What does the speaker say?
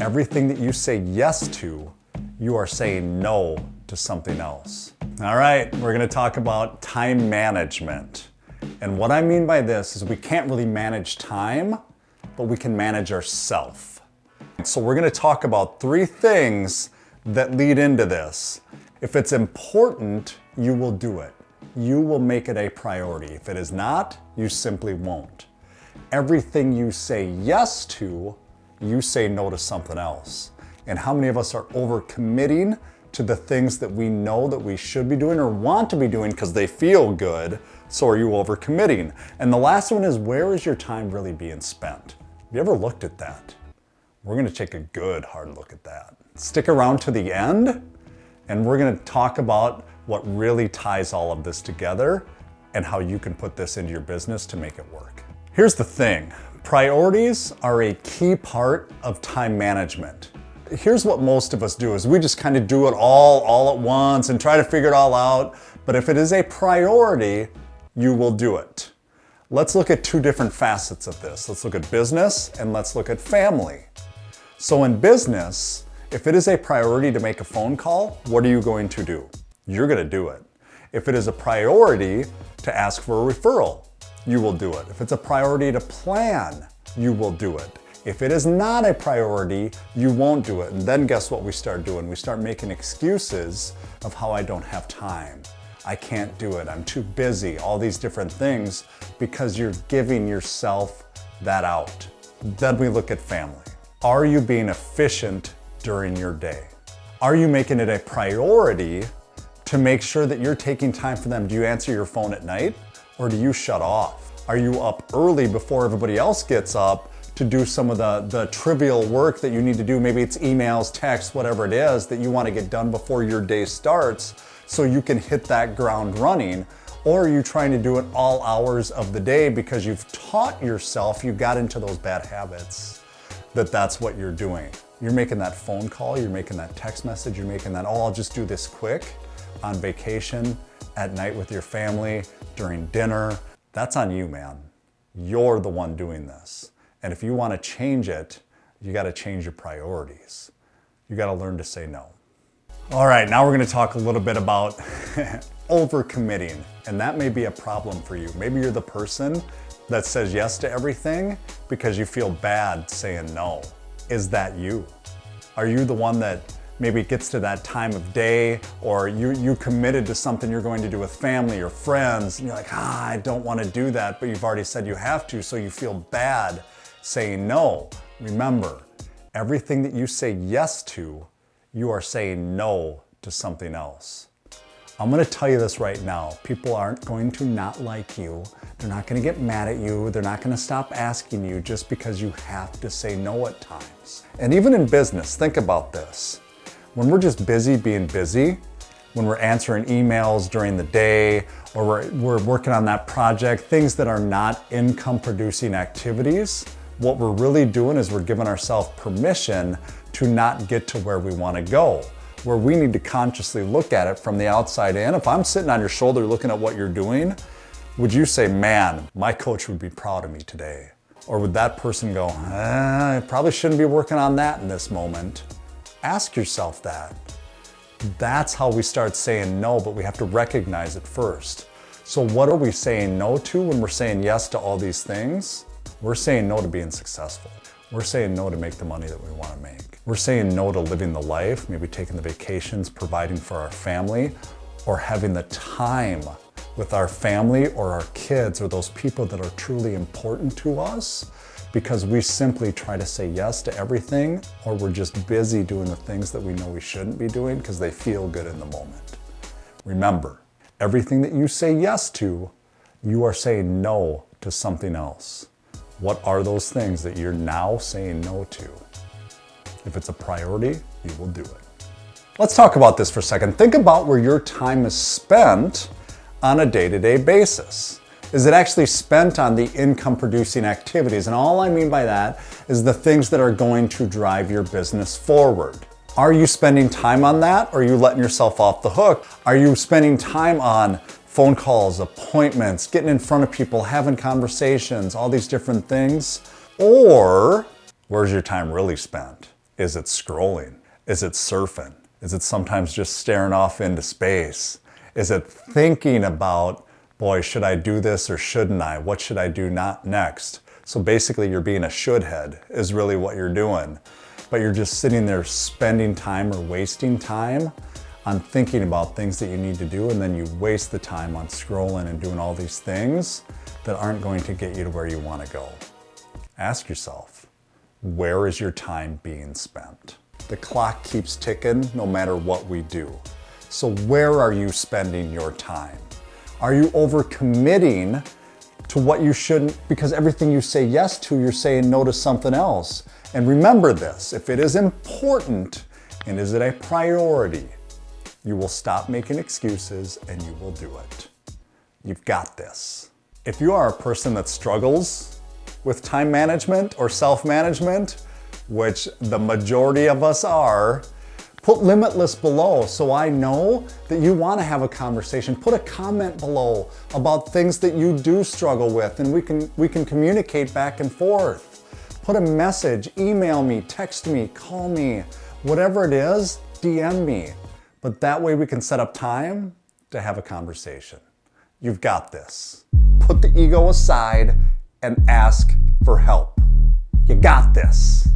Everything that you say yes to, you are saying no to something else. All right, we're gonna talk about time management. And what I mean by this is we can't really manage time, but we can manage ourselves. So we're gonna talk about 3 things that lead into this. If it's important, you will do it. You will make it a priority. If it is not, you simply won't. Everything you say yes to, you say no to something else. And how many of us are overcommitting to the things that we know that we should be doing or want to be doing because they feel good? So are you overcommitting? And the last one is, where is your time really being spent? Have you ever looked at that? We're gonna take a good hard look at that. Stick around to the end, and we're gonna talk about what really ties all of this together and how you can put this into your business to make it work. Here's the thing, priorities are a key part of time management. Here's what most of us do is we just kind of do it all at once and try to figure it all out. But if it is a priority, you will do it. Let's look at 2 different facets of this. Let's look at business and let's look at family. So in business, if it is a priority to make a phone call, what are you going to do? You're gonna do it. If it is a priority to ask for a referral, you will do it. If it's a priority to plan, you will do it. If it is not a priority, you won't do it. And then guess what we start doing? We start making excuses of how I don't have time. I can't do it, I'm too busy, all these different things, because you're giving yourself that out. Then we look at family. Are you being efficient during your day? Are you making it a priority to make sure that you're taking time for them? Do you answer your phone at night or do you shut off? Are you up early before everybody else gets up to do some of the trivial work that you need to do? Maybe it's emails, texts, whatever it is that you want to get done before your day starts so you can hit that ground running. Or are you trying to do it all hours of the day because you've taught yourself, you got into those bad habits, that's what you're doing? You're making that phone call, you're making that text message, you're making that, oh, I'll just do this quick on vacation, at night with your family, during dinner. That's on you, man. You're the one doing this. And if you want to change it, you got to change your priorities. You got to learn to say no. All right, now we're going to talk a little bit about overcommitting. And that may be a problem for you. Maybe you're the person that says yes to everything because you feel bad saying no. Is that you? Are you the one that maybe gets to that time of day, or you committed to something you're going to do with family or friends, and you're like, I don't want to do that, but you've already said you have to, so you feel bad saying no. Remember, everything that you say yes to, you are saying no to something else. I'm going to tell you this right now. People aren't going to not like you. They're not going to get mad at you. They're not going to stop asking you just because you have to say no at times. And even in business, think about this. When we're just busy being busy, when we're answering emails during the day, or we're working on that project, things that are not income producing activities, what we're really doing is we're giving ourselves permission to not get to where we want to go, where we need to consciously look at it from the outside in. If I'm sitting on your shoulder looking at what you're doing, would you say, man, my coach would be proud of me today? Or would that person go, I probably shouldn't be working on that in this moment? Ask yourself that. That's how we start saying no, but we have to recognize it first. So what are we saying no to when we're saying yes to all these things? We're saying no to being successful. We're saying no to make the money that we want to make. We're saying no to living the life, maybe taking the vacations, providing for our family, or having the time with our family or our kids or those people that are truly important to us, because we simply try to say yes to everything, or we're just busy doing the things that we know we shouldn't be doing because they feel good in the moment. Remember, everything that you say yes to, you are saying no to something else. What are those things that you're now saying no to? If it's a priority, you will do it. Let's talk about this for a second. Think about where your time is spent on a day-to-day basis. Is it actually spent on the income producing activities? And all I mean by that is the things that are going to drive your business forward. Are you spending time on that, or are you letting yourself off the hook? Are you spending time on phone calls, appointments, getting in front of people, having conversations, all these different things? Or where's your time really spent? Is it scrolling? Is it surfing? Is it sometimes just staring off into space? Is it thinking about, boy, should I do this or shouldn't I? What should I do not next? So basically you're being a should head is really what you're doing. But you're just sitting there spending time or wasting time on thinking about things that you need to do, and then you waste the time on scrolling and doing all these things that aren't going to get you to where you want to go. Ask yourself, where is your time being spent? The clock keeps ticking no matter what we do. So where are you spending your time? Are you overcommitting to what you shouldn't? Because everything you say yes to, you're saying no to something else. And remember this, if it is important and is it a priority, you will stop making excuses and you will do it. You've got this. If you are a person that struggles with time management or self-management, which the majority of us are, put limitless below so I know that you want to have a conversation. Put a comment below about things that you do struggle with, and we can communicate back and forth. Put a message, email me, text me, call me, whatever it is, DM me. But that way we can set up time to have a conversation. You've got this. Put the ego aside and ask for help. You got this.